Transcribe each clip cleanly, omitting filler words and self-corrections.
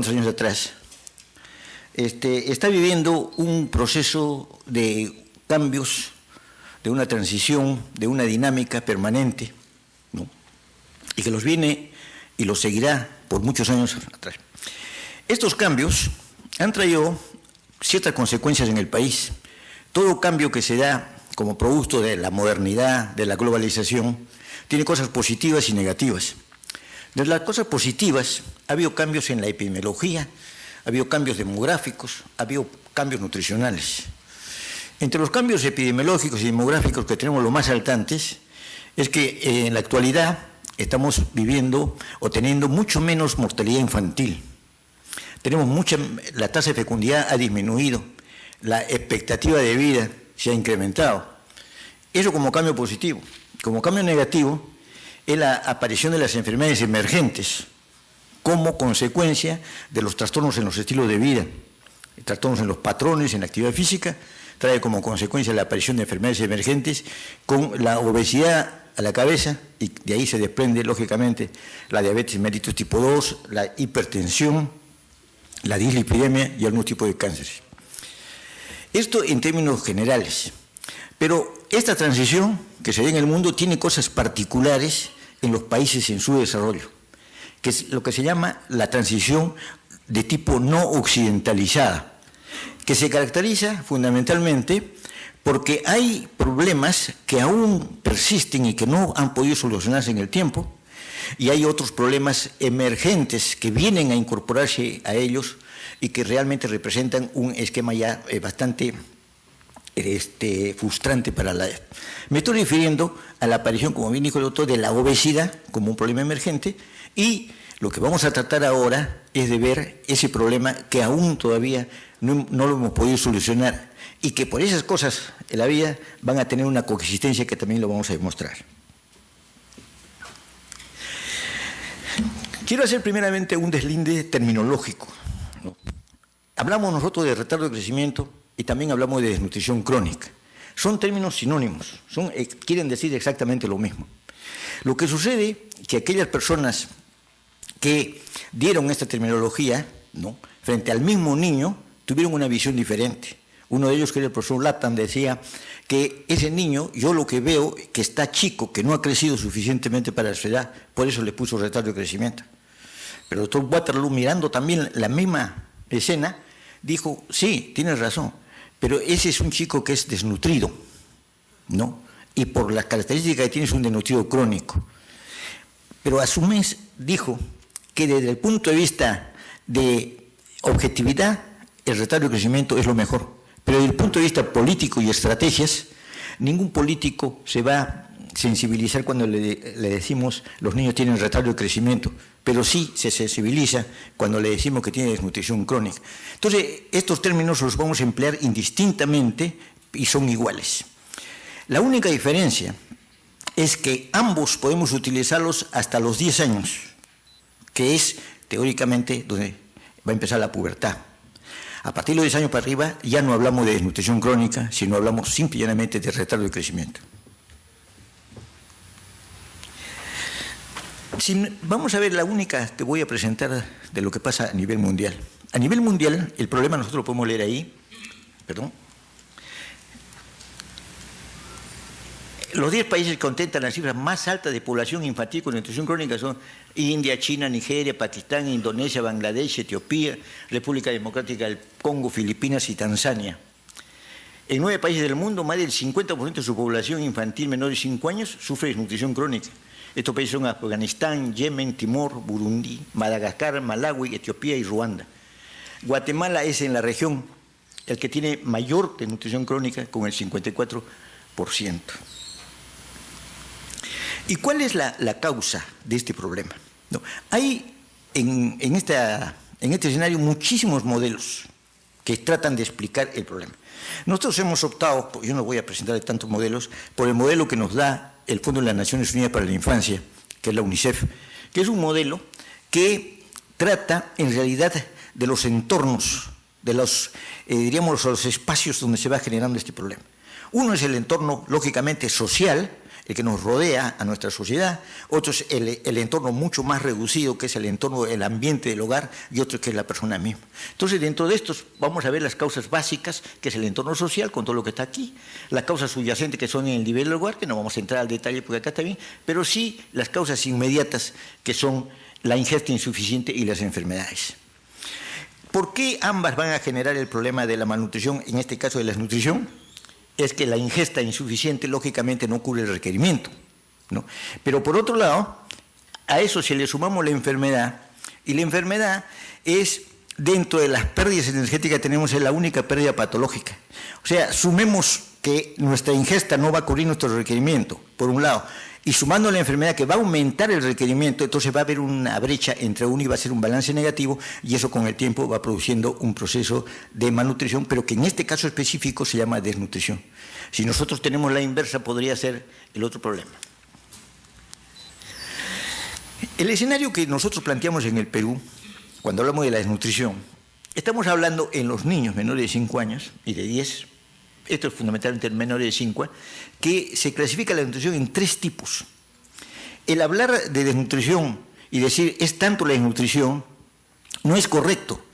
cuantos años atrás, está viviendo un proceso de cambios, de una transición, de una dinámica permanente, ¿no? Y que los viene y los seguirá por muchos años atrás. Estos cambios han traído ciertas consecuencias en el país. Todo cambio que se da como producto de la modernidad, de la globalización, tiene cosas positivas y negativas. De las cosas positivas, ha habido cambios en la epidemiología, ha habido cambios demográficos, ha habido cambios nutricionales. Entre los cambios epidemiológicos y demográficos que tenemos los más saltantes, es que en la actualidad estamos viviendo o teniendo mucho menos mortalidad infantil. La tasa de fecundidad ha disminuido, la expectativa de vida se ha incrementado. Eso como cambio positivo. Como cambio negativo es la aparición de las enfermedades emergentes como consecuencia de los trastornos en los estilos de vida, trastornos en los patrones, en la actividad física, trae como consecuencia la aparición de enfermedades emergentes con la obesidad a la cabeza, y de ahí se desprende, lógicamente, la diabetes mellitus tipo 2, la hipertensión, la dislipidemia y algún tipo de cánceres. Esto en términos generales. Pero esta transición que se ve en el mundo tiene cosas particulares en los países en su desarrollo, que es lo que se llama la transición de tipo no occidentalizada, que se caracteriza fundamentalmente porque hay problemas que aún persisten y que no han podido solucionarse en el tiempo, y hay otros problemas emergentes que vienen a incorporarse a ellos y que realmente representan un esquema ya bastante frustrante para la... Me estoy refiriendo a la aparición, como bien dijo el doctor, de la obesidad como un problema emergente, y lo que vamos a tratar ahora es de ver ese problema que aún todavía no lo hemos podido solucionar, y que por esas cosas en la vida van a tener una coexistencia que también lo vamos a demostrar. Quiero hacer primeramente un deslinde terminológico, ¿no? Hablamos nosotros de retardo de crecimiento y también hablamos de desnutrición crónica. Son términos sinónimos, quieren decir exactamente lo mismo. Lo que sucede es que aquellas personas que dieron esta terminología, ¿no?, frente al mismo niño, tuvieron una visión diferente. Uno de ellos, que era el profesor Latham, decía que ese niño, yo lo que veo, que está chico, que no ha crecido suficientemente para su edad, por eso le puso retardo de crecimiento. Pero el doctor Waterloo, mirando también la misma escena, dijo, sí, tienes razón, pero ese es un chico que es desnutrido, ¿no? Y por las características que tiene es un desnutrido crónico. Pero a su vez dijo que desde el punto de vista de objetividad, el retardo de crecimiento es lo mejor. Pero desde el punto de vista político y estrategias, ningún político se va a sensibilizar cuando le decimos los niños tienen retardo de crecimiento, pero sí se sensibiliza cuando le decimos que tiene desnutrición crónica. Entonces, estos términos los vamos a emplear indistintamente y son iguales. La única diferencia es que ambos podemos utilizarlos hasta los 10 años, que es teóricamente donde va a empezar la pubertad. A partir de los 10 años para arriba ya no hablamos de desnutrición crónica, sino hablamos simple y llanamente de retardo de crecimiento. Vamos a ver la única que voy a presentar de lo que pasa a nivel mundial. A nivel mundial, el problema nosotros lo podemos leer ahí, perdón. Los 10 países que ostentan las cifras más altas de población infantil con nutrición crónica son India, China, Nigeria, Pakistán, Indonesia, Bangladesh, Etiopía, República Democrática del Congo, Filipinas y Tanzania. En 9 países del mundo, más del 50% de su población infantil menor de 5 años sufre desnutrición crónica. Estos países son Afganistán, Yemen, Timor, Burundi, Madagascar, Malawi, Etiopía y Ruanda. Guatemala es en la región el que tiene mayor desnutrición crónica, con el 54%. ¿Y cuál es la causa de este problema? No, hay en este escenario muchísimos modelos que tratan de explicar el problema. Nosotros hemos optado, yo no voy a presentar tantos modelos, por el modelo que nos da el Fondo de las Naciones Unidas para la Infancia, que es la UNICEF, que es un modelo que trata en realidad de los entornos, de los, diríamos, los espacios donde se va generando este problema. Uno es el entorno, lógicamente, social, el que nos rodea a nuestra sociedad, otro es el entorno mucho más reducido, que es el entorno del ambiente del hogar, y otro que es la persona misma. Entonces, dentro de estos vamos a ver las causas básicas, que es el entorno social, con todo lo que está aquí, las causas subyacentes, que son en el nivel del hogar, que no vamos a entrar al detalle porque acá está bien, pero sí las causas inmediatas, que son la ingesta insuficiente y las enfermedades. ¿Por qué ambas van a generar el problema de la malnutrición, en este caso de la desnutrición? Es que la ingesta insuficiente, lógicamente, no cubre el requerimiento, ¿no? Pero por otro lado, a eso si le sumamos la enfermedad, y la enfermedad es, dentro de las pérdidas energéticas que tenemos, es la única pérdida patológica. O sea, sumemos que nuestra ingesta no va a cubrir nuestro requerimiento, por un lado, y sumando la enfermedad que va a aumentar el requerimiento, entonces va a haber una brecha entre uno y va a ser un balance negativo, y eso con el tiempo va produciendo un proceso de malnutrición, pero que en este caso específico se llama desnutrición. Si nosotros tenemos la inversa, podría ser el otro problema. El escenario que nosotros planteamos en el Perú, cuando hablamos de la desnutrición, estamos hablando en los niños menores de 5 años y de 10, esto es fundamentalmente en menores de 5, que se clasifica la desnutrición en 3 tipos. El hablar de desnutrición y decir es tanto la desnutrición no es correcto,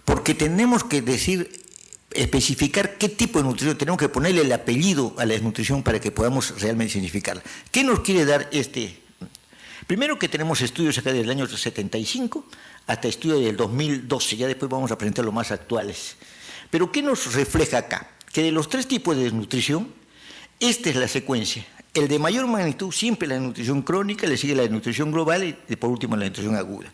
porque tenemos que especificar qué tipo de nutrición, tenemos que ponerle el apellido a la desnutrición para que podamos realmente significarla. ¿Qué nos quiere dar este? Primero que tenemos estudios acá desde el año 75 hasta estudios del 2012, ya después vamos a presentar los más actuales. Pero ¿qué nos refleja acá? Que de los 3 tipos de desnutrición, esta es la secuencia. El de mayor magnitud siempre la desnutrición crónica, le sigue la desnutrición global y por último la desnutrición aguda.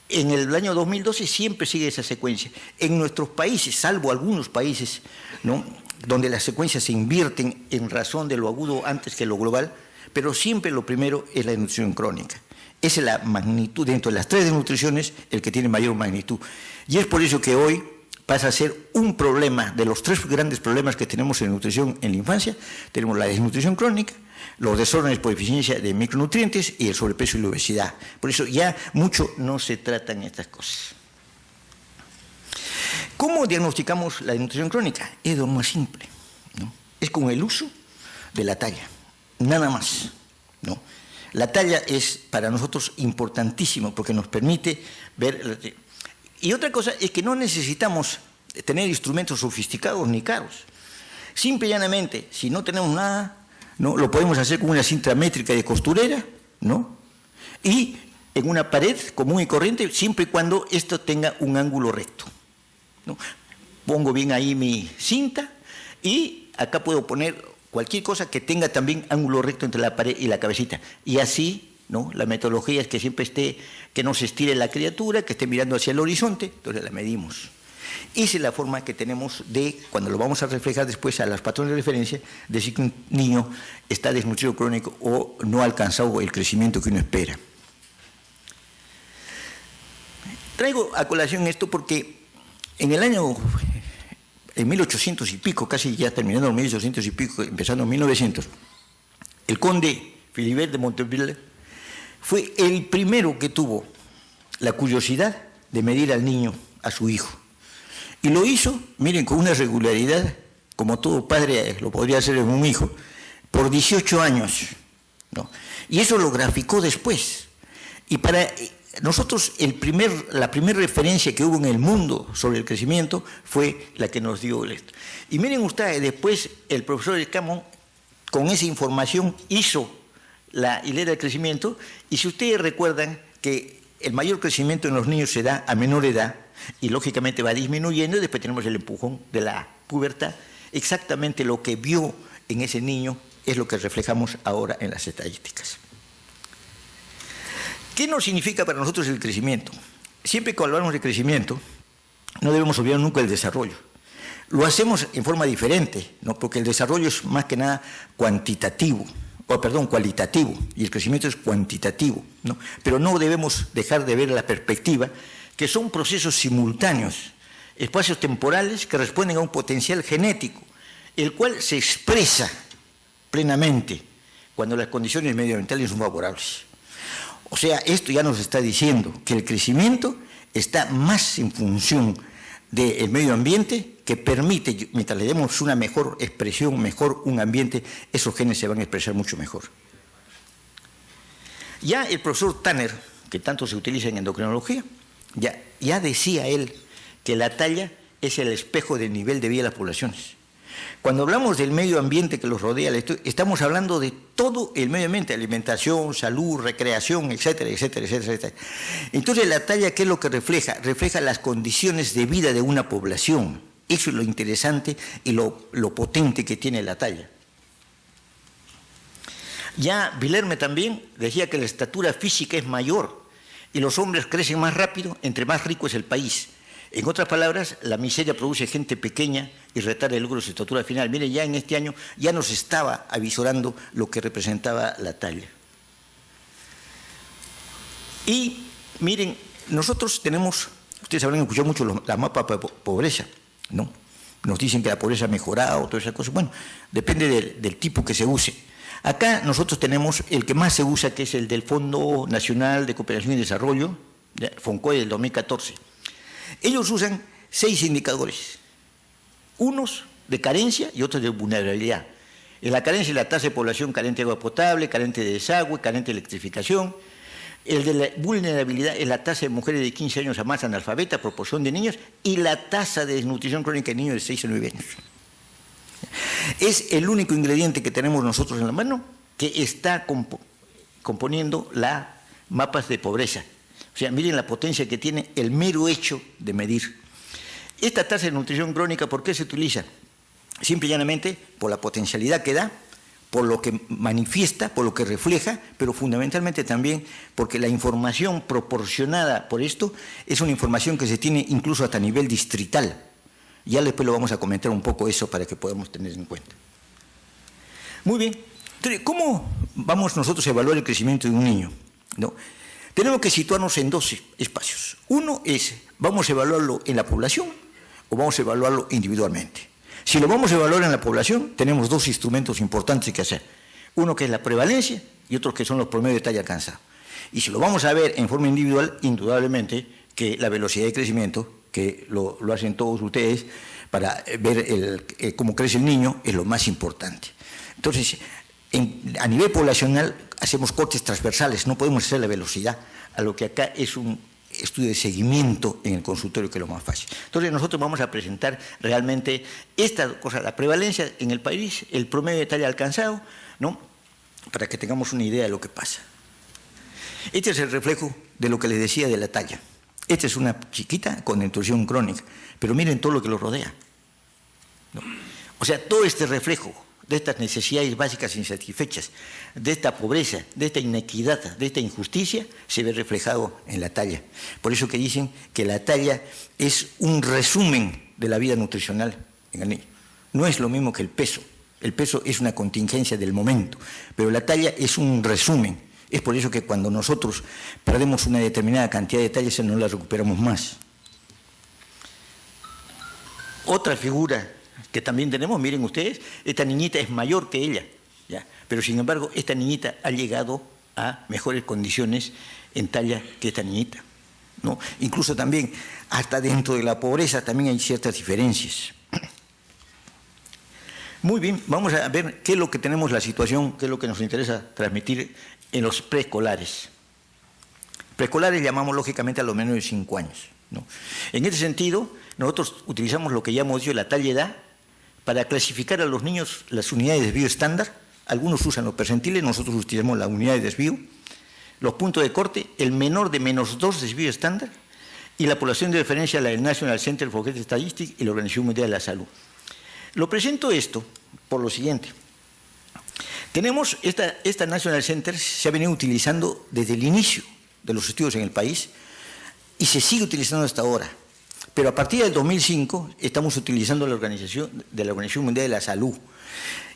En el año 2012 siempre sigue esa secuencia. En nuestros países, salvo algunos países, ¿no?, donde las secuencias se invierten en razón de lo agudo antes que lo global, pero siempre lo primero es la desnutrición crónica. Esa es la magnitud, dentro de las 3 desnutriciones, el que tiene mayor magnitud. Y es por eso que hoy pasa a ser un problema, de los 3 grandes problemas que tenemos en nutrición en la infancia, tenemos la desnutrición crónica, los desórdenes por deficiencia de micronutrientes y el sobrepeso y la obesidad. Por eso ya mucho no se tratan estas cosas. ¿Cómo diagnosticamos la desnutrición crónica? Es lo más simple, ¿no? Es con el uso de la talla, nada más, ¿no? La talla es para nosotros importantísimo porque nos permite ver. Y otra cosa es que no necesitamos tener instrumentos sofisticados ni caros. Simple y llanamente, si no tenemos nada, ¿no?, lo podemos hacer con una cinta métrica de costurera, ¿no?, y en una pared común y corriente, siempre y cuando esto tenga un ángulo recto, ¿no? Pongo bien ahí mi cinta y acá puedo poner cualquier cosa que tenga también ángulo recto entre la pared y la cabecita. Y así, ¿no?, la metodología es que siempre esté, que no se estire la criatura, que esté mirando hacia el horizonte, entonces la medimos. Esa es la forma que tenemos de, cuando lo vamos a reflejar después a los patrones de referencia, decir que un niño está desnutrido crónico o no ha alcanzado el crecimiento que uno espera. Traigo a colación esto porque en el año, en 1800 y pico, casi ya terminando en 1800 y pico, empezando en 1900, el conde Philibert de Montesquieu fue el primero que tuvo la curiosidad de medir al niño, a su hijo. Y lo hizo, miren, con una regularidad, como todo padre lo podría hacer en un hijo, por 18 años, ¿no? Y eso lo graficó después. Y para nosotros la primera referencia que hubo en el mundo sobre el crecimiento fue la que nos dio esto. Y miren ustedes, después el profesor Escamón, con esa información, hizo la hilera de crecimiento, y si ustedes recuerdan que el mayor crecimiento en los niños se da a menor edad, y lógicamente va disminuyendo, y después tenemos el empujón de la pubertad. Exactamente lo que vio en ese niño es lo que reflejamos ahora en las estadísticas. ¿Qué nos significa para nosotros el crecimiento? Siempre que hablamos de crecimiento, no debemos olvidar nunca el desarrollo. Lo hacemos en forma diferente, ¿no?, porque el desarrollo es más que nada cualitativo, y el crecimiento es cuantitativo, ¿no? Pero no debemos dejar de ver la perspectiva que son procesos simultáneos, espacios temporales que responden a un potencial genético, el cual se expresa plenamente cuando las condiciones medioambientales son favorables. O sea, esto ya nos está diciendo que el crecimiento está más en función del medio ambiente que permite, mientras le demos una mejor expresión, mejor un ambiente, esos genes se van a expresar mucho mejor. Ya el profesor Tanner, que tanto se utiliza en endocrinología, ya decía él que la talla es el espejo del nivel de vida de las poblaciones. Cuando hablamos del medio ambiente que los rodea, estamos hablando de todo el medio ambiente, alimentación, salud, recreación, etcétera, etcétera, etcétera, etcétera. Entonces la talla, ¿qué es lo que refleja? Refleja las condiciones de vida de una población. Eso es lo interesante y lo potente que tiene la talla. Ya Villerme también decía que la estatura física es mayor y los hombres crecen más rápido entre más rico es el país. En otras palabras, la miseria produce gente pequeña y retarda el logro de su estatura final. Miren, ya en este año ya nos estaba avisorando lo que representaba la talla. Y miren, nosotros tenemos, ustedes habrán escuchado mucho la mapa de pobreza, ¿no? Nos dicen que la pobreza ha mejorado, todas esas cosas. Bueno, depende del tipo que se use. Acá nosotros tenemos el que más se usa, que es el del Fondo Nacional de Cooperación y Desarrollo, FONCOE del 2014. Ellos usan 6 indicadores, unos de carencia y otros de vulnerabilidad. En la carencia es la tasa de población carente de agua potable, carente de desagüe, carente de electrificación. El de la vulnerabilidad es la tasa de mujeres de 15 años a más analfabeta, proporción de niños, y la tasa de desnutrición crónica en niños de 6 a 9 años. Es el único ingrediente que tenemos nosotros en la mano que está componiendo las mapas de pobreza. O sea, miren la potencia que tiene el mero hecho de medir. Esta tasa de nutrición crónica, ¿por qué se utiliza? Simple y llanamente por la potencialidad que da, por lo que manifiesta, por lo que refleja, pero fundamentalmente también porque la información proporcionada por esto es una información que se tiene incluso hasta a nivel distrital. Ya después lo vamos a comentar un poco eso para que podamos tener en cuenta. Muy bien. Entonces, ¿cómo vamos nosotros a evaluar el crecimiento de un niño? ¿No? Tenemos que situarnos en 2 espacios. Uno es, ¿vamos a evaluarlo en la población o vamos a evaluarlo individualmente? Si lo vamos a evaluar en la población, tenemos 2 instrumentos importantes que hacer. Uno que es la prevalencia y otro que son los promedios de talla alcanzada. Y si lo vamos a ver en forma individual, indudablemente que la velocidad de crecimiento, que lo hacen todos ustedes para ver cómo crece el niño, es lo más importante. Entonces, a nivel poblacional hacemos cortes transversales, no podemos hacer la velocidad, a lo que acá es un estudio de seguimiento en el consultorio, que es lo más fácil. Entonces nosotros vamos a presentar realmente esta cosa, la prevalencia en el país, el promedio de talla alcanzado, ¿no? Para que tengamos una idea de lo que pasa. Este es el reflejo de lo que les decía de la talla. Esta es una chiquita con nutrición crónica, pero miren todo lo que lo rodea, ¿no? O sea, todo este reflejo de estas necesidades básicas insatisfechas, de esta pobreza, de esta inequidad, de esta injusticia, se ve reflejado en la talla. Por eso que dicen que la talla es un resumen de la vida nutricional en el niño. No es lo mismo que el peso. El peso es una contingencia del momento, pero la talla es un resumen. Es por eso que cuando nosotros perdemos una determinada cantidad de tallas, no la recuperamos más. Otra figura que también tenemos, miren ustedes, esta niñita es mayor que ella, ¿ya? Pero sin embargo esta niñita ha llegado a mejores condiciones en talla que esta niñita, ¿no? Incluso también, hasta dentro de la pobreza también hay ciertas diferencias. Muy bien, vamos a ver qué es lo que tenemos, la situación, qué es lo que nos interesa transmitir en los preescolares. Preescolares llamamos lógicamente a los menores de 5 años, ¿no? En este sentido, nosotros utilizamos lo que ya hemos dicho, la talla edad, para clasificar a los niños las unidades de desvío estándar. Algunos usan los percentiles, nosotros utilizamos la unidad de desvío. Los puntos de corte, el menor de -2 de desvío estándar, y la población de referencia, la del National Center for Health Statistics y la Organización Mundial de la Salud. Lo presento esto por lo siguiente. Tenemos esta National Center, se ha venido utilizando desde el inicio de los estudios en el país y se sigue utilizando hasta ahora. Pero a partir del 2005 estamos utilizando la Organización Mundial de la Salud.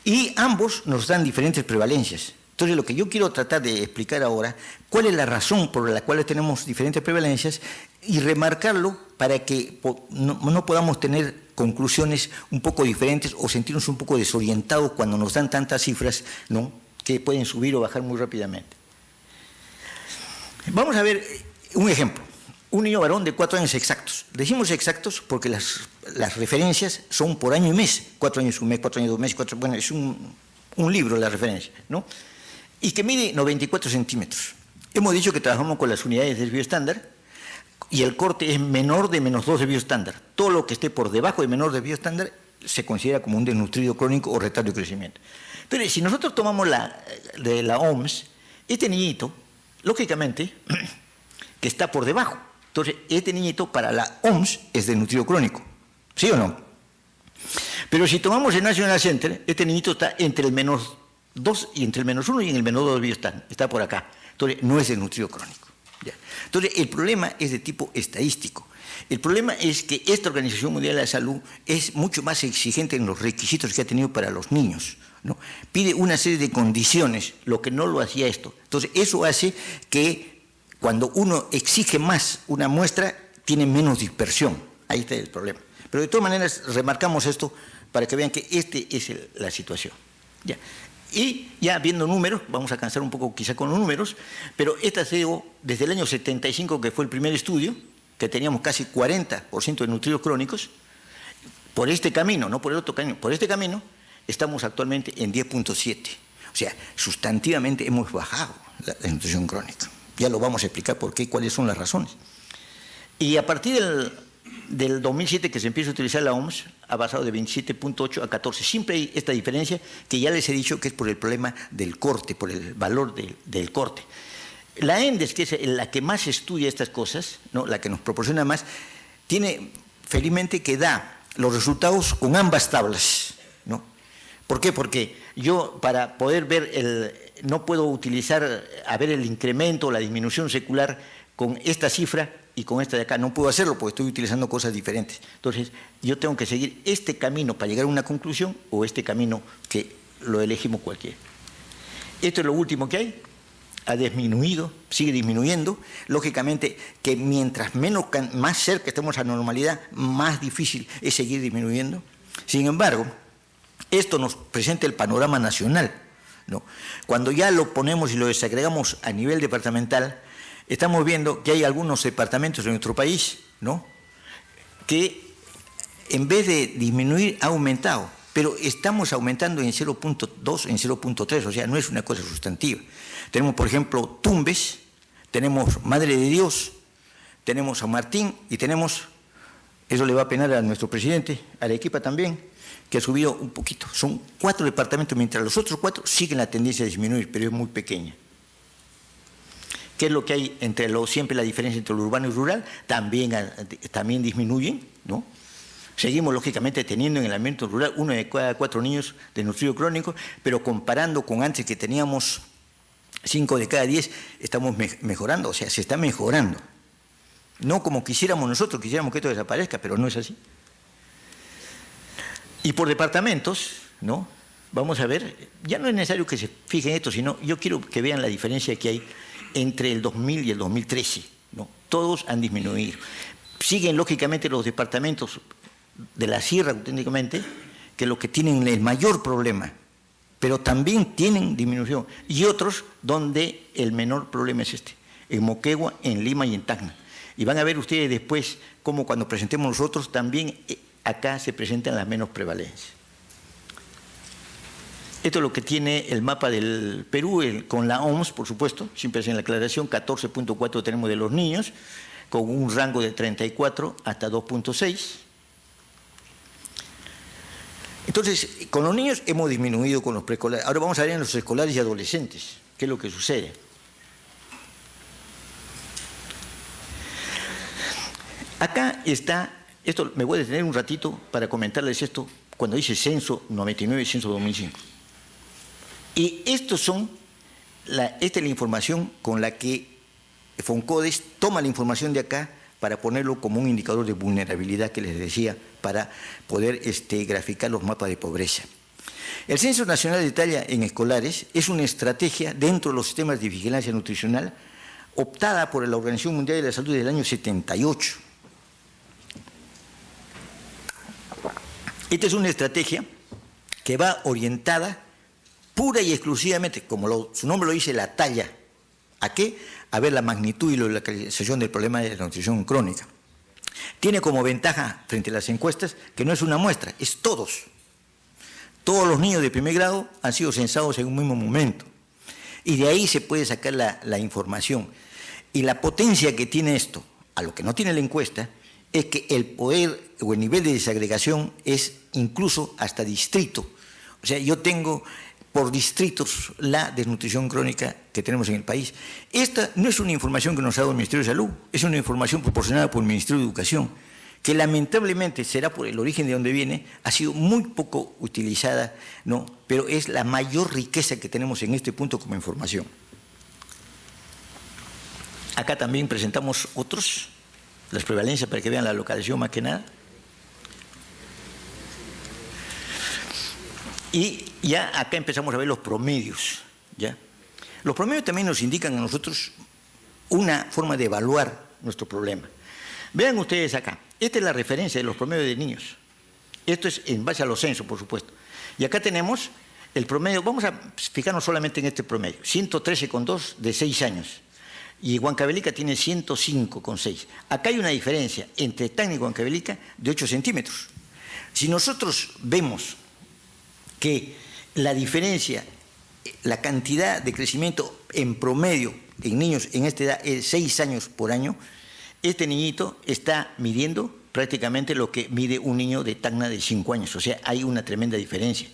Y ambos nos dan diferentes prevalencias. Entonces, lo que yo quiero tratar de explicar ahora, cuál es la razón por la cual tenemos diferentes prevalencias y remarcarlo para que no podamos tener conclusiones un poco diferentes o sentirnos un poco desorientados cuando nos dan tantas cifras, ¿no?, que pueden subir o bajar muy rápidamente. Vamos a ver un ejemplo. un niño varón de 4 años exactos. Decimos exactos porque las referencias son por año y mes. 4 años un mes, 4 años 2 meses, bueno, es un libro la referencia, ¿no? Y que mide 94 centímetros. Hemos dicho que trabajamos con las unidades del bioestándar y el corte es menor de -2 de bioestándar. Todo lo que esté por debajo de menor de bioestándar se considera como un desnutrido crónico o retardo de crecimiento. Pero si nosotros tomamos de la OMS, este niñito, lógicamente, que está por debajo. Entonces, este niñito para la OMS es desnutrido crónico. ¿Sí o no? Pero si tomamos el National Center, este niñito está entre el -2 y entre el -1 y en el -2 de bioestándar. Está por acá. Entonces, no es desnutrido crónico. ¿Ya? Entonces, el problema es de tipo estadístico. El problema es que esta Organización Mundial de la Salud es mucho más exigente en los requisitos que ha tenido para los niños, ¿no? Pide una serie de condiciones, lo que no lo hacía esto. Entonces, eso hace que cuando uno exige más una muestra, tiene menos dispersión. Ahí está el problema. Pero de todas maneras, remarcamos esto para que vean que esta es la situación. Ya. Y ya viendo números, vamos a cansar un poco quizá con los números, pero esta ha sido desde el año 75, que fue el primer estudio, que teníamos casi 40% de nutridos crónicos, por este camino, no por el otro camino, por este camino, estamos actualmente en 10.7. O sea, sustantivamente hemos bajado la nutrición crónica. Ya lo vamos a explicar por qué y cuáles son las razones. Y a partir del 2007 que se empieza a utilizar la OMS, ha pasado de 27.8 a 14. Siempre hay esta diferencia que ya les he dicho que es por el problema del corte, por el valor del corte. La ENDES, que es la que más estudia estas cosas, ¿no? La que nos proporciona más, tiene felizmente que da los resultados con ambas tablas, ¿no? ¿Por qué? Porque yo para poder ver no puedo utilizar a ver el incremento o la disminución secular con esta cifra y con esta de acá. No puedo hacerlo porque estoy utilizando cosas diferentes. Entonces, yo tengo que seguir este camino para llegar a una conclusión o este camino que lo elegimos cualquiera. Esto es lo último que hay. Ha disminuido, sigue disminuyendo. Lógicamente que mientras más cerca estemos a la normalidad, más difícil es seguir disminuyendo. Sin embargo, esto nos presenta el panorama nacional, ¿no? Cuando ya lo ponemos y lo desagregamos a nivel departamental, estamos viendo que hay algunos departamentos en nuestro país, ¿no?, que en vez de disminuir ha aumentado, pero estamos aumentando en 0.2, en 0.3, o sea, no es una cosa sustantiva. Tenemos, por ejemplo, Tumbes, tenemos Madre de Dios, tenemos San Martín y tenemos, eso le va a penar a nuestro presidente, Arequipa también, que ha subido un poquito. Son 4 departamentos, mientras los otros 4 siguen la tendencia a disminuir, pero es muy pequeña. ¿Qué es lo que hay siempre la diferencia entre lo urbano y rural? También disminuyen, ¿no? Seguimos, lógicamente, teniendo en el ambiente rural 1 de cada 4 niños desnutrido crónico, pero comparando con antes que teníamos 5 de cada 10, estamos mejorando, o sea, se está mejorando. No como quisiéramos nosotros, quisiéramos que esto desaparezca, pero no es así. Y por departamentos, ¿no?, vamos a ver, ya no es necesario que se fijen esto, sino yo quiero que vean la diferencia que hay entre el 2000 y el 2013, ¿no? Todos han disminuido. Siguen, lógicamente, los departamentos de la sierra, auténticamente, que los que tienen el mayor problema, pero también tienen disminución. Y otros donde el menor problema es este, en Moquegua, en Lima y en Tacna. Y van a ver ustedes después cómo cuando presentemos nosotros también acá se presentan las menos prevalencias. Esto es lo que tiene el mapa del Perú, con la OMS, por supuesto, siempre hacen la aclaración, 14.4 tenemos de los niños, con un rango de 34 hasta 2.6. Entonces, con los niños hemos disminuido con los preescolares. Ahora vamos a ver en los escolares y adolescentes, qué es lo que sucede. Acá está, esto me voy a detener un ratito para comentarles esto, cuando dice censo 99 y censo 2005. Y esta es la información con la que Foncodes toma la información de acá para ponerlo como un indicador de vulnerabilidad que les decía, para poder graficar los mapas de pobreza. El Censo Nacional de Talla en Escolares es una estrategia dentro de los sistemas de vigilancia nutricional optada por la Organización Mundial de la Salud del año 78. Esta es una estrategia que va orientada pura y exclusivamente, como su nombre lo dice, la talla, ¿A qué? A ver la magnitud y la localización del problema de la nutrición crónica. Tiene como ventaja frente a las encuestas que no es una muestra, es todos. Todos los niños de primer grado han sido censados en un mismo momento. Y de ahí se puede sacar la información. Y la potencia que tiene esto, a lo que no tiene la encuesta, es que el poder o el nivel de desagregación es incluso hasta distrito. O sea, yo tengo por distritos la desnutrición crónica que tenemos en el país. Esta no es una información que nos ha dado el Ministerio de Salud, es una información proporcionada por el Ministerio de Educación, que lamentablemente, será por el origen de donde viene, ha sido muy poco utilizada, ¿no? Pero es la mayor riqueza que tenemos en este punto como información. Acá también presentamos otros, las prevalencias para que vean la localización más que nada. Y ya acá empezamos a ver los promedios, ¿ya? Los promedios también nos indican a nosotros una forma de evaluar nuestro problema. Vean ustedes acá, esta es la referencia de los promedios de niños. Esto es en base a los censos, por supuesto. Y acá tenemos el promedio, vamos a fijarnos solamente en este promedio, 113,2 de 6 años. Y Huancavelica tiene 105,6. Acá hay una diferencia entre Tacna y Huancavelica de 8 centímetros. Si nosotros vemos que la diferencia, la cantidad de crecimiento en promedio en niños en esta edad es 6 años por año, este niñito está midiendo prácticamente lo que mide un niño de Tacna de 5 años, o sea, hay una tremenda diferencia.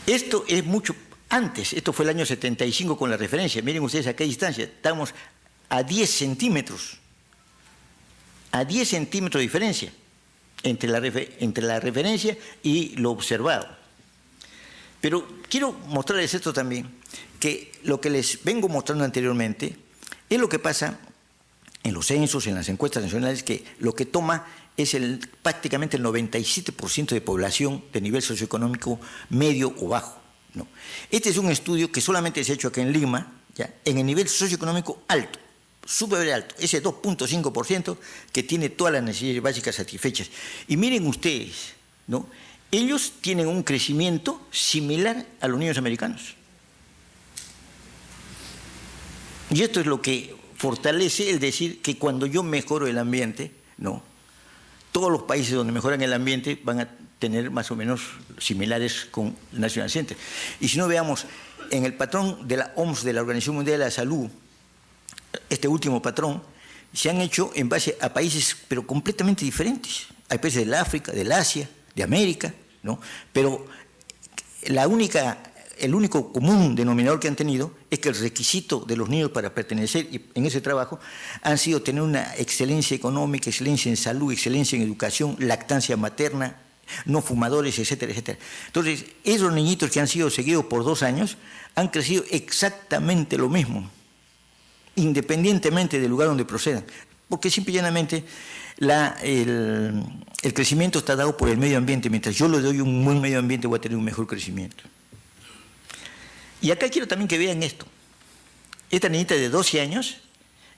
Esto es mucho antes, esto fue el año 75 con la referencia, miren ustedes a qué distancia, estamos a 10 centímetros, a 10 centímetros de diferencia entre la referencia y lo observado. Pero quiero mostrarles esto también, que lo que les vengo mostrando anteriormente es lo que pasa en los censos, en las encuestas nacionales, que lo que toma es prácticamente el 97% de población de nivel socioeconómico medio o bajo, ¿no? Este es un estudio que solamente se ha hecho aquí en Lima, ¿ya? En el nivel socioeconómico alto, súper alto, ese 2,5% que tiene todas las necesidades básicas satisfechas. Y miren ustedes, ¿no? Ellos tienen un crecimiento similar a los niños americanos. Y esto es lo que fortalece el decir que cuando yo mejoro el ambiente, ¿no? Todos los países donde mejoran el ambiente van a tener más o menos similares con el National Center. Y si no, veamos, en el patrón de la OMS, de la Organización Mundial de la Salud, este último patrón, se han hecho en base a países pero completamente diferentes. Hay países del África, del Asia, de América, ¿no? Pero el único común denominador que han tenido es que el requisito de los niños para pertenecer en ese trabajo han sido tener una excelencia económica, excelencia en salud, excelencia en educación, lactancia materna, no fumadores, etcétera, etcétera. Entonces, esos niñitos que han sido seguidos por 2 años han crecido exactamente lo mismo, independientemente del lugar donde procedan, porque simple y llanamente el crecimiento está dado por el medio ambiente. Mientras yo le doy un buen medio ambiente, voy a tener un mejor crecimiento. Y acá quiero también que vean esto. Estas niñitas de 12 años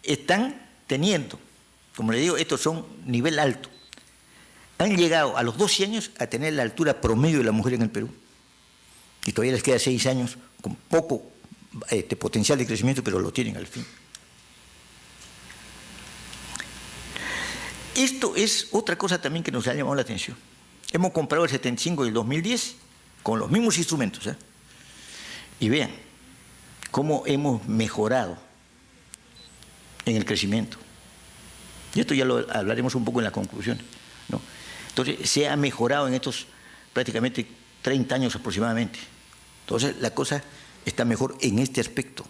están teniendo, como les digo, estos son nivel alto. Han llegado a los 12 años a tener la altura promedio de la mujer en el Perú. Y todavía les queda 6 años con poco potencial de crecimiento, pero lo tienen al fin. Esto es otra cosa también que nos ha llamado la atención. Hemos comparado el 75 y el 2010 con los mismos instrumentos, ¿eh? Y vean cómo hemos mejorado en el crecimiento. Y esto ya lo hablaremos un poco en la conclusión, ¿no? Entonces, se ha mejorado en estos prácticamente 30 años aproximadamente. Entonces, la cosa está mejor en este aspecto.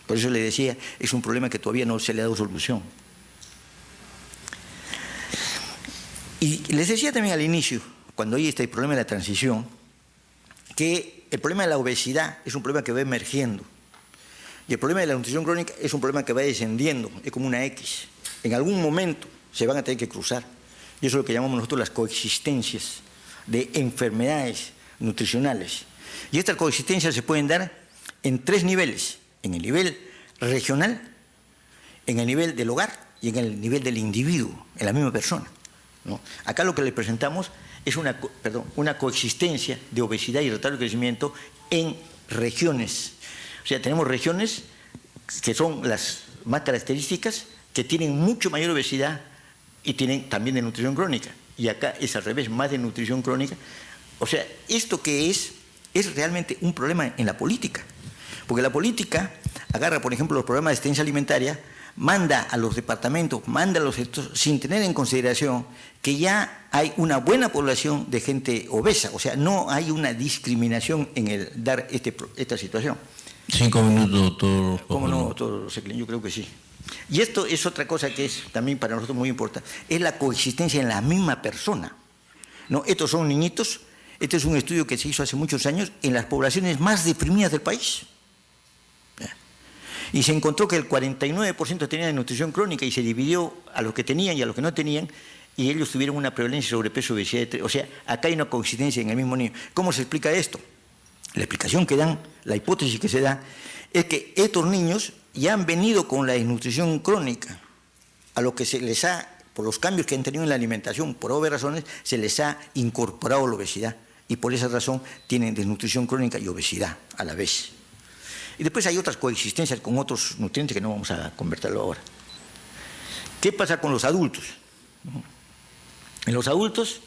Por eso le decía, es un problema que todavía no se le ha dado solución. Y les decía también al inicio, cuando hay este problema de la transición, que el problema de la obesidad es un problema que va emergiendo. Y el problema de la nutrición crónica es un problema que va descendiendo, es como una X. En algún momento se van a tener que cruzar. Y eso es lo que llamamos nosotros las coexistencias de enfermedades nutricionales. Y estas coexistencias se pueden dar en 3 niveles. En el nivel regional, en el nivel del hogar y en el nivel del individuo, en la misma persona, ¿no? Acá lo que les presentamos es una coexistencia de obesidad y retardo de crecimiento en regiones. O sea, tenemos regiones que son las más características, que tienen mucho mayor obesidad y tienen también desnutrición crónica. Y acá es al revés, más desnutrición crónica. O sea, esto que es realmente un problema en la política. Porque la política agarra, por ejemplo, los programas de asistencia alimentaria, manda a los departamentos, manda a los sectores, sin tener en consideración que ya hay una buena población de gente obesa. O sea, no hay una discriminación en el dar esta situación. 5 minutos, doctor. ¿Cómo no, doctor Seclin? Yo creo que sí. Y esto es otra cosa que es también para nosotros muy importante, es la coexistencia en la misma persona. ¿No? Estos son niñitos, este es un estudio que se hizo hace muchos años en las poblaciones más deprimidas del país. Y se encontró que el 49% tenía desnutrición crónica y se dividió a los que tenían y a los que no tenían, y ellos tuvieron una prevalencia de sobrepeso y obesidad. O sea, acá hay una coexistencia en el mismo niño. ¿Cómo se explica esto? La explicación que dan, la hipótesis que se da, es que estos niños ya han venido con la desnutrición crónica, a lo que se les ha, por los cambios que han tenido en la alimentación, por obvias razones, se les ha incorporado la obesidad, y por esa razón tienen desnutrición crónica y obesidad a la vez. Y después hay otras coexistencias con otros nutrientes que no vamos a conversarlo ahora. ¿Qué pasa con los adultos? En los adultos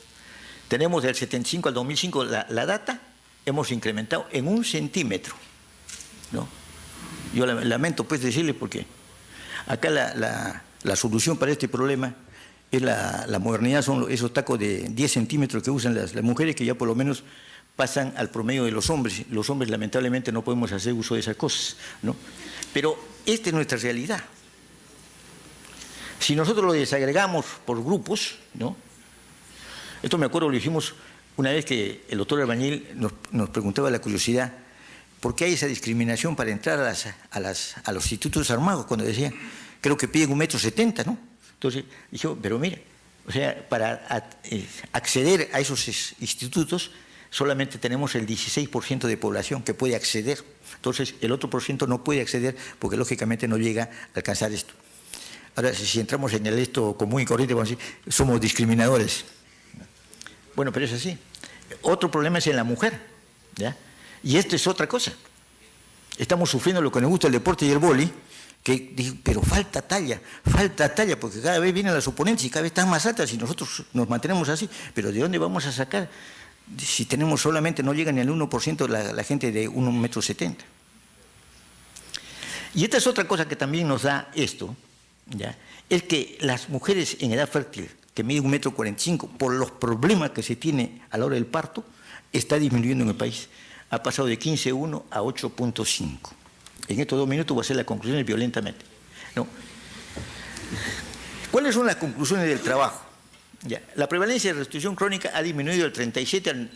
tenemos del 75 al 2005 la data, hemos incrementado en 1 centímetro, ¿no? Yo lamento pues decirles porque acá la solución para este problema es la modernidad, son esos tacos de 10 centímetros que usan las mujeres, que ya por lo menos pasan al promedio de los hombres. Los hombres lamentablemente no podemos hacer uso de esas cosas, ¿no? Pero esta es nuestra realidad. Si nosotros lo desagregamos por grupos, ¿no? Esto me acuerdo, lo hicimos una vez que el doctor Albañil nos preguntaba la curiosidad, ¿por qué hay esa discriminación para entrar a los institutos armados? Cuando decía, creo que piden 1,70 m, ¿no? Entonces dijo, pero mire, o sea, para acceder a esos institutos solamente tenemos el 16% de población que puede acceder. Entonces el otro por ciento no puede acceder porque lógicamente no llega a alcanzar esto. Ahora, si entramos en el esto común y corriente, vamos a decir, somos discriminadores. Bueno, pero es así. Otro problema es en la mujer, ¿ya? Y esto es otra cosa. Estamos sufriendo lo que nos gusta el deporte y el vóley, que digo, pero falta talla, porque cada vez vienen las oponentes y cada vez están más altas y nosotros nos mantenemos así. Pero ¿de dónde vamos a sacar? Si tenemos solamente, no llega ni al 1% la gente de 1,70 m. Y esta es otra cosa que también nos da esto, ¿ya? Es que las mujeres en edad fértil, que miden 1,45 m, por los problemas que se tiene a la hora del parto, está disminuyendo en el país. Ha pasado de 15,1 a 8,5. En estos 2 minutos voy a hacer las conclusiones violentamente, ¿no? ¿Cuáles son las conclusiones del trabajo? Ya, la prevalencia de restitución crónica ha disminuido del 37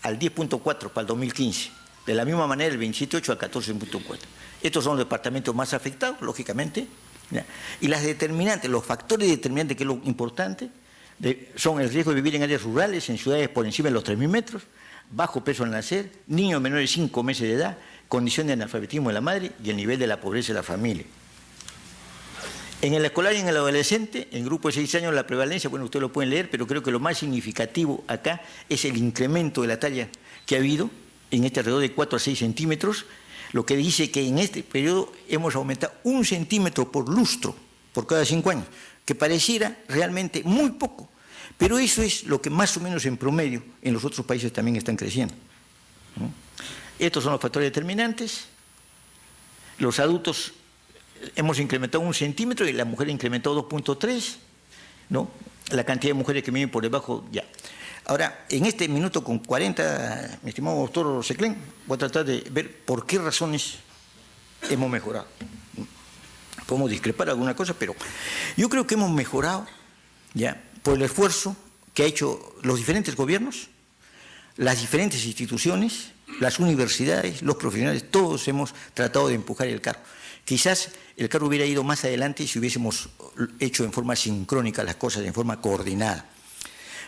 al 10,4 para el 2015. De la misma manera, el 27,8 al 14,4. Estos son los departamentos más afectados, lógicamente. ¿Ya? Y las determinantes, los factores determinantes, que es lo importante, son el riesgo de vivir en áreas rurales, en ciudades por encima de los 3.000 metros, bajo peso al nacer, niños menores de 5 meses de edad, condición de analfabetismo de la madre y el nivel de la pobreza de la familia. En el escolar y en el adolescente, en grupo de 6 años, la prevalencia, bueno, ustedes lo pueden leer, pero creo que lo más significativo acá es el incremento de la talla que ha habido en este alrededor de 4 a 6 centímetros, lo que dice que en este periodo hemos aumentado 1 centímetro por lustro por cada 5 años, que pareciera realmente muy poco, pero eso es lo que más o menos en promedio en los otros países también están creciendo, ¿no? Estos son los factores determinantes. Los adultos hemos incrementado 1 centímetro y la mujer ha incrementado 2,3, ¿no? La cantidad de mujeres que viven por debajo, ya. Ahora, en este minuto con 40, mi estimado doctor Seclin, voy a tratar de ver por qué razones hemos mejorado. Podemos discrepar alguna cosa, pero yo creo que hemos mejorado, ya, por el esfuerzo que ha hecho los diferentes gobiernos, las diferentes instituciones, las universidades, los profesionales, todos hemos tratado de empujar el carro. Quizás el carro hubiera ido más adelante si hubiésemos hecho en forma sincrónica las cosas, en forma coordinada.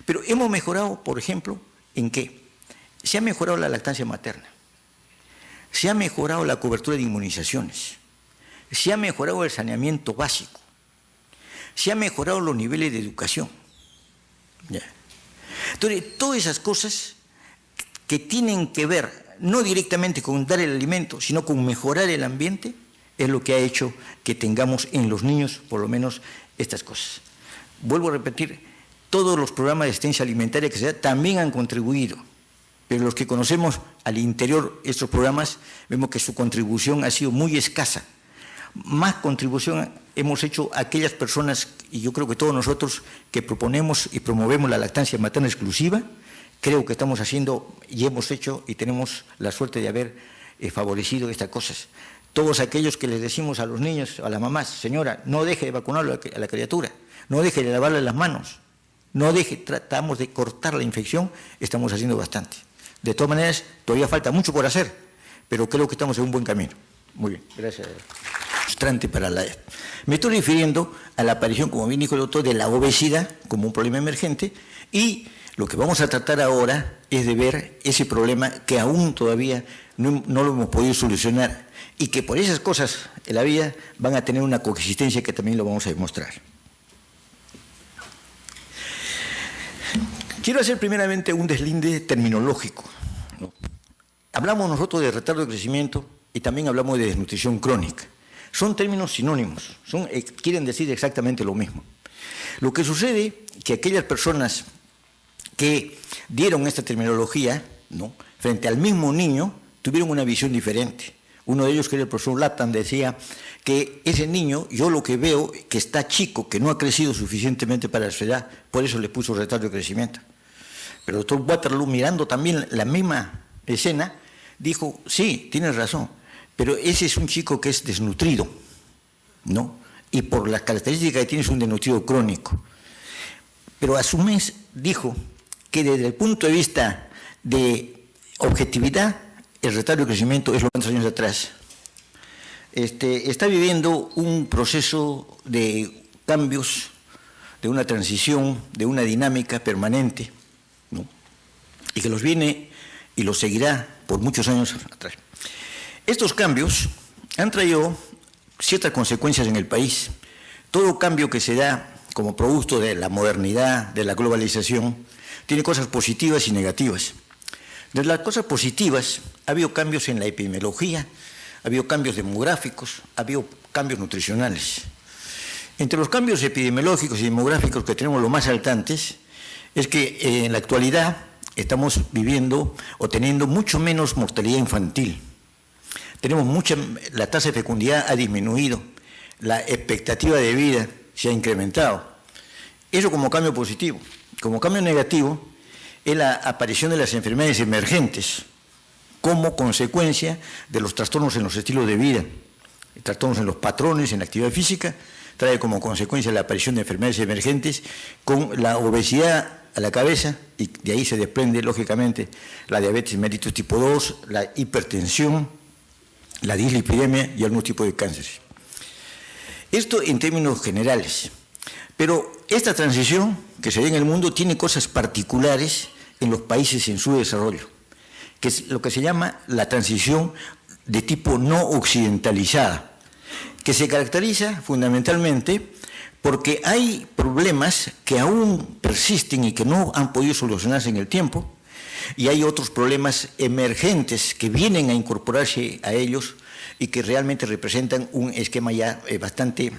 Pero hemos mejorado, por ejemplo, ¿en qué? Se ha mejorado la lactancia materna, se ha mejorado la cobertura de inmunizaciones, se ha mejorado el saneamiento básico, se ha mejorado los niveles de educación. ¿Ya? Entonces, todas esas cosas que tienen que ver no directamente con dar el alimento, sino con mejorar el ambiente, es lo que ha hecho que tengamos en los niños, por lo menos, estas cosas. Vuelvo a repetir, todos los programas de asistencia alimentaria que se da también han contribuido, pero los que conocemos al interior estos programas, vemos que su contribución ha sido muy escasa. Más contribución hemos hecho aquellas personas, y yo creo que todos nosotros que proponemos y promovemos la lactancia materna exclusiva, creo que estamos haciendo y hemos hecho y tenemos la suerte de haber favorecido estas cosas. Todos aquellos que les decimos a los niños, a las mamás, señora, no deje de vacunarlo a la criatura, no deje de lavarle las manos, no deje, tratamos de cortar la infección, estamos haciendo bastante. De todas maneras, todavía falta mucho por hacer, pero creo que estamos en un buen camino. Muy bien, gracias. Frustrante para la... Me estoy refiriendo a la aparición, como bien dijo el doctor, de la obesidad como un problema emergente, y lo que vamos a tratar ahora es de ver ese problema que aún todavía no lo hemos podido solucionar y que por esas cosas en la vida van a tener una coexistencia que también lo vamos a demostrar. Quiero hacer primeramente un deslinde terminológico, ¿no? Hablamos nosotros de retardo de crecimiento y también hablamos de desnutrición crónica. Son términos sinónimos, quieren decir exactamente lo mismo. Lo que sucede es que aquellas personas que dieron esta terminología, ¿no?, frente al mismo niño, tuvieron una visión diferente. Uno de ellos, que era el profesor Latham, decía que ese niño, yo lo que veo, que está chico, que no ha crecido suficientemente para su edad, por eso le puso retardo de crecimiento. Pero el doctor Waterloo, mirando también la misma escena, dijo, sí, tienes razón, pero ese es un chico que es desnutrido, ¿no? Y por las características que tiene es un desnutrido crónico. Pero a su vez dijo que desde el punto de vista de objetividad, el retardo de crecimiento es lo que 20 años atrás. Está viviendo un proceso de cambios, de una transición, de una dinámica permanente, ¿no?, y que los viene y los seguirá por muchos años atrás. Estos cambios han traído ciertas consecuencias en el país. Todo cambio que se da como producto de la modernidad, de la globalización, tiene cosas positivas y negativas. De las cosas positivas, ha habido cambios en la epidemiología, ha habido cambios demográficos, ha habido cambios nutricionales. Entre los cambios epidemiológicos y demográficos que tenemos los más saltantes, es que en la actualidad estamos viviendo o teniendo mucho menos mortalidad infantil. La tasa de fecundidad ha disminuido, la expectativa de vida se ha incrementado. Eso como cambio positivo. Como cambio negativo es la aparición de las enfermedades emergentes como consecuencia de los trastornos en los estilos de vida, trastornos en los patrones, en la actividad física, trae como consecuencia la aparición de enfermedades emergentes con la obesidad a la cabeza, y de ahí se desprende, lógicamente, la diabetes mellitus tipo 2, la hipertensión, la dislipidemia y algún tipo de cánceres. Esto en términos generales. Pero esta transición que se ve en el mundo tiene cosas particulares en los países en su desarrollo, que es lo que se llama la transición de tipo no occidentalizada, que se caracteriza fundamentalmente porque hay problemas que aún persisten y que no han podido solucionarse en el tiempo, y hay otros problemas emergentes que vienen a incorporarse a ellos y que realmente representan un esquema ya bastante